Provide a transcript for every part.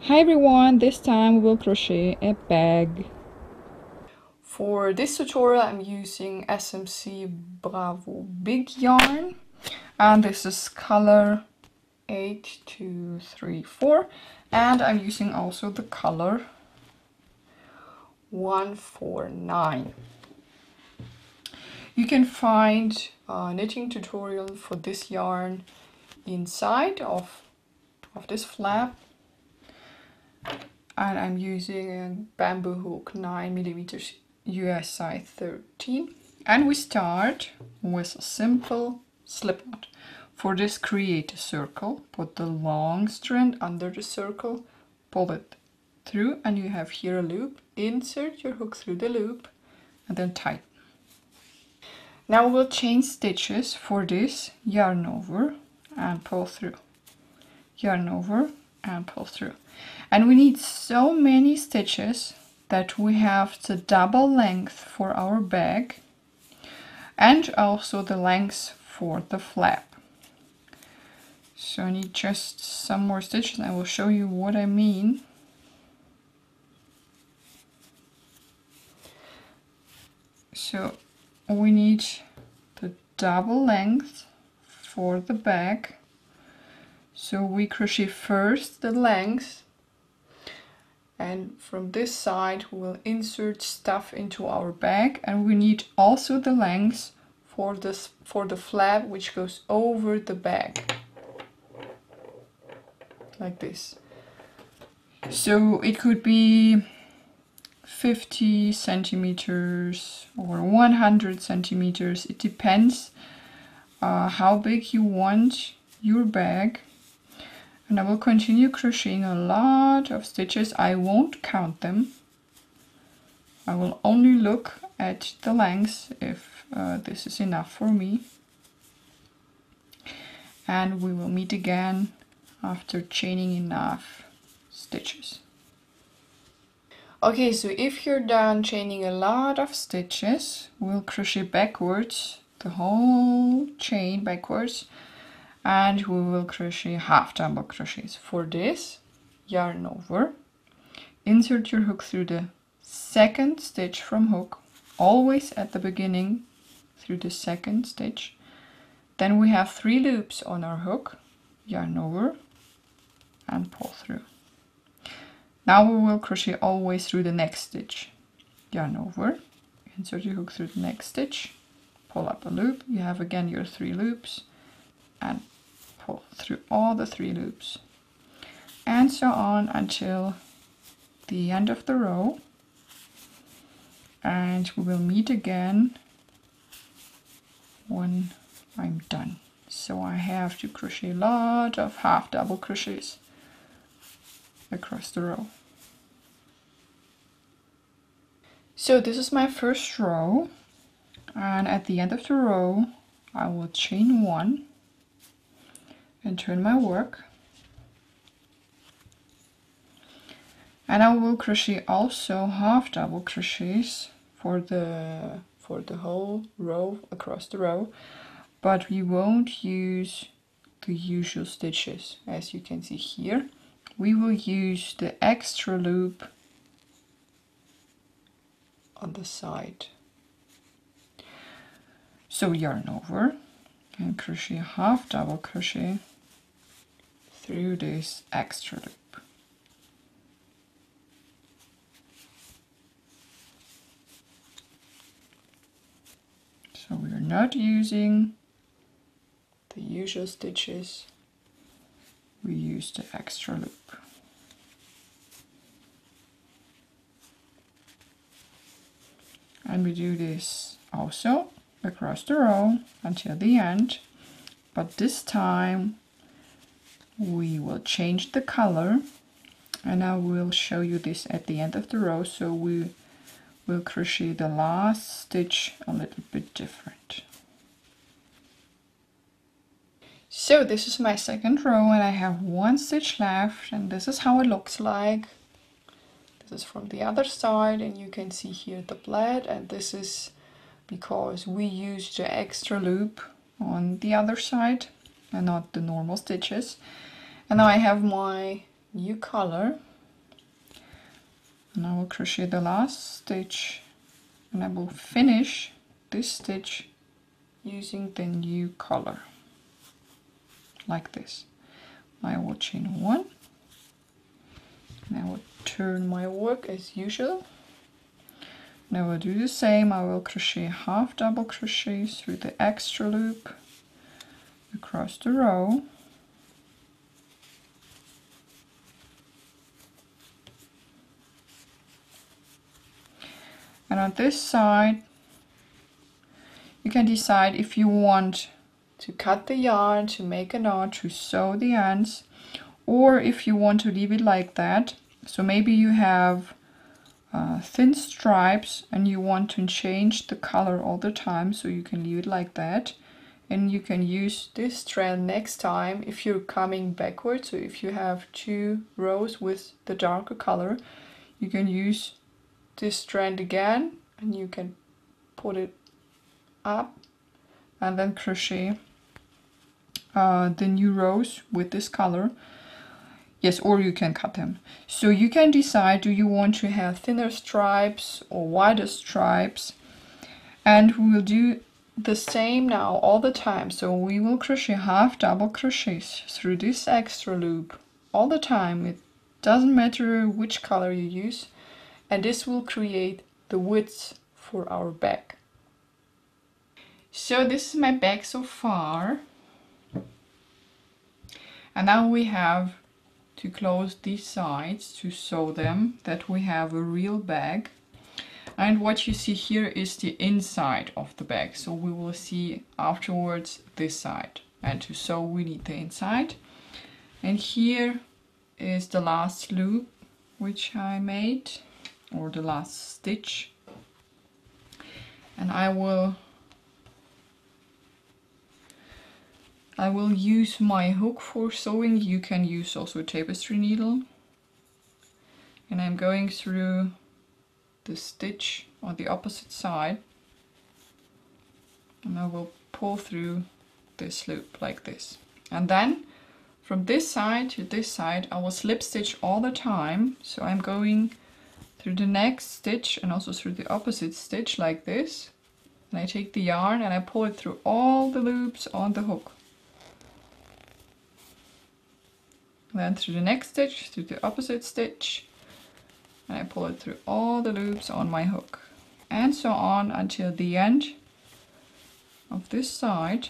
Hi everyone, this time we will crochet a bag. For this tutorial I'm using Schachenmayr Bravo Big yarn, and this is color 8234, and I'm using also the color 149. You can find a knitting tutorial for this yarn inside of this flap. And I'm using a bamboo hook 9mm US size 13. And we start with a simple slip knot. For this, create a circle, put the long strand under the circle, pull it through, and you have here a loop. Insert your hook through the loop and then tighten. Now we'll chain stitches. For this, yarn over and pull through, yarn over and pull through. And we need so many stitches that we have the double length for our bag and also the length for the flap. So I need just some more stitches and I will show you what I mean. So we need the double length for the bag. So we crochet first the length, and from this side we will insert stuff into our bag, and we need also the length for the flap which goes over the bag, like this. So it could be 50 centimeters or 100 centimeters. It depends how big you want your bag. And I will continue crocheting a lot of stitches. I won't count them. I will only look at the length if this is enough for me. And we will meet again after chaining enough stitches. Okay, so if you're done chaining a lot of stitches, we'll crochet backwards, the whole chain backwards. And we will crochet half double crochets. For this, yarn over, insert your hook through the second stitch from hook, always at the beginning through the second stitch. Then we have 3 loops on our hook, yarn over and pull through. Now we will crochet always through the next stitch, yarn over, insert your hook through the next stitch, pull up a loop, you have again your 3 loops, and pull through all the 3 loops, and so on until the end of the row. And we will meet again when I'm done. So I have to crochet a lot of half double crochets across the row. So this is my first row, and at the end of the row I will chain 1 and turn my work, and I will crochet also half double crochets for the whole row across the row, but we won't use the usual stitches. As you can see here, we will use the extra loop on the side. So yarn over and crochet half double crochet through this extra loop. So we are not using the usual stitches, we use the extra loop. And we do this also across the row until the end, but this time we will change the color, and I will show you this at the end of the row. So we will crochet the last stitch a little bit different. So this is my second row, and I have 1 stitch left, and this is how it looks like. This is from the other side, and you can see here the plaid, and this is because we used the extra loop on the other side and not the normal stitches. And now I have my new color, And I will crochet the last stitch, and I will finish this stitch using the new color, like this. I will chain 1, and I will turn my work as usual. And I will do the same. I will crochet half double crochets through the extra loop across the row. And on this side, you can decide if you want to cut the yarn to make a knot to sew the ends, or if you want to leave it like that. So maybe you have thin stripes and you want to change the color all the time, so you can leave it like that. And you can use this strand next time if you're coming backwards. So if you have 2 rows with the darker color, you can use this strand again, and you can put it up and then crochet the new rows with this color. Yes, or you can cut them. So you can decide, do you want to have thinner stripes or wider stripes? And we will do the same now all the time. So we will crochet half double crochets through this extra loop all the time. It doesn't matter which color you use. And this will create the width for our bag. So this is my bag so far. And now we have to close these sides to sew them, that we have a real bag. And what you see here is the inside of the bag. So we will see afterwards this side. And to sew we need the inside. And here is the last loop which I made, or the last stitch. And I will use my hook for sewing. You can use also a tapestry needle. And I'm going through the stitch on the opposite side. And I will pull through this loop like this. And then from this side to this side, I will slip stitch all the time. So I'm going through the next stitch and also through the opposite stitch like this. And I take the yarn and I pull it through all the loops on the hook. Then through the next stitch, through the opposite stitch, and I pull it through all the loops on my hook. And so on until the end of this side.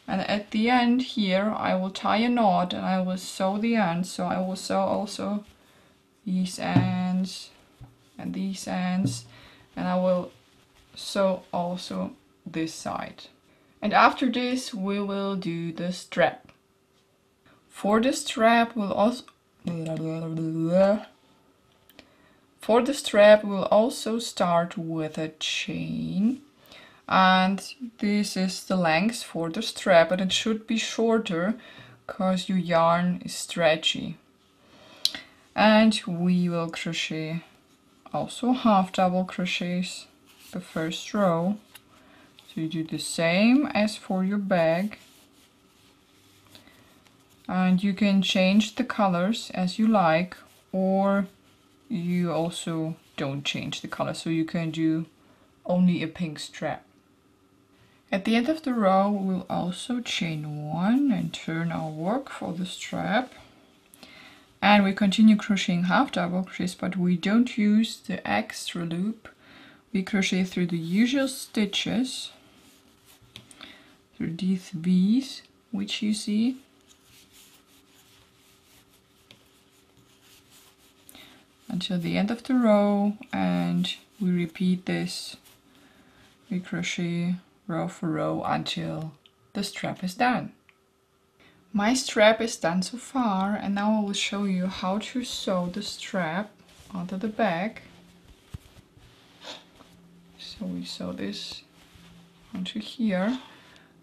And at the end here, I will tie a knot and I will sew the ends. So I will sew also these ends and these ends, and I will sew also this side. And after this, we will do the strap. For the strap, we'll also start with a chain, and this is the length for the strap, and it should be shorter because your yarn is stretchy. And we will crochet also half double crochets the first row. So you do the same as for your bag. And you can change the colors as you like, or you also don't change the color, so you can do only a pink strap. At the end of the row, we'll also chain 1 and turn our work for the strap. And we continue crocheting half double crochets, but we don't use the extra loop. We crochet through the usual stitches, through these V's, which you see. Until the end of the row, and we repeat this. We crochet row for row until the strap is done. My strap is done so far, and now I will show you how to sew the strap onto the bag. So we sew this onto here,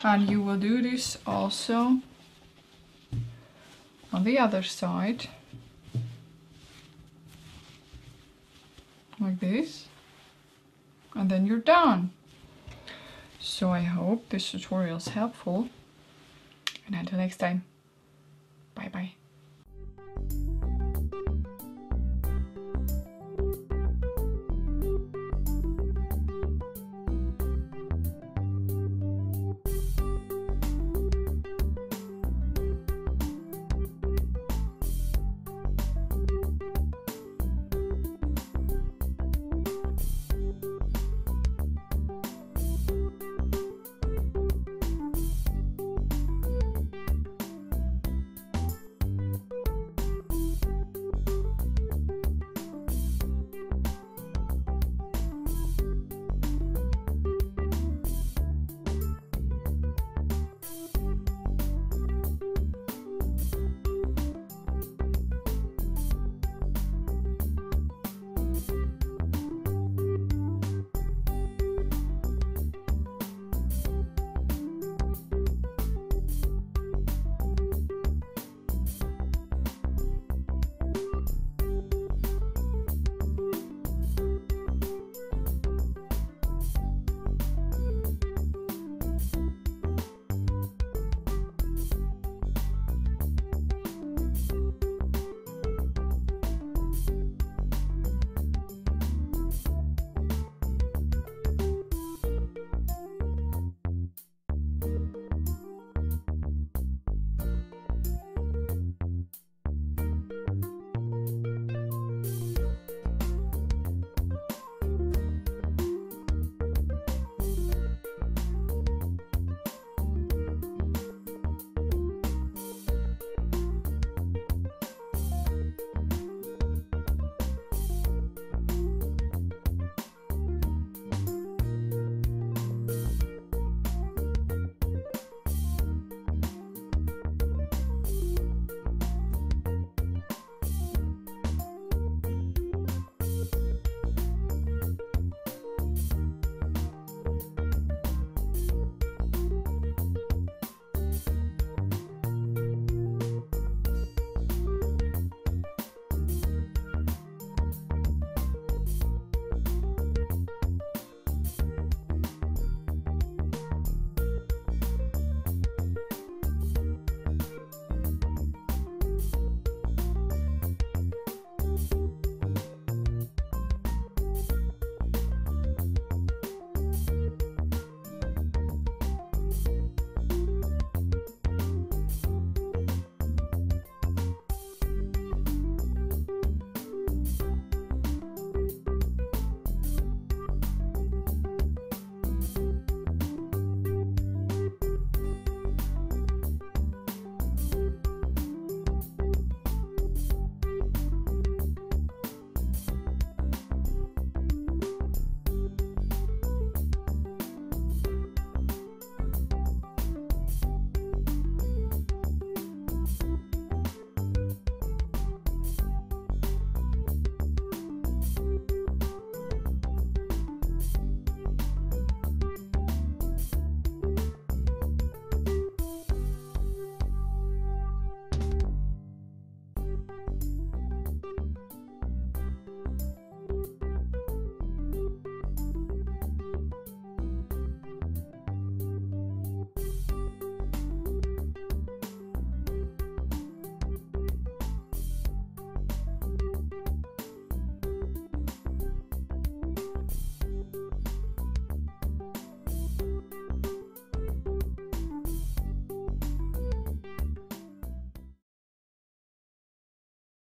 and you will do this also on the other side. Like this, and then you're done. So I hope this tutorial is helpful, and until next time, bye bye.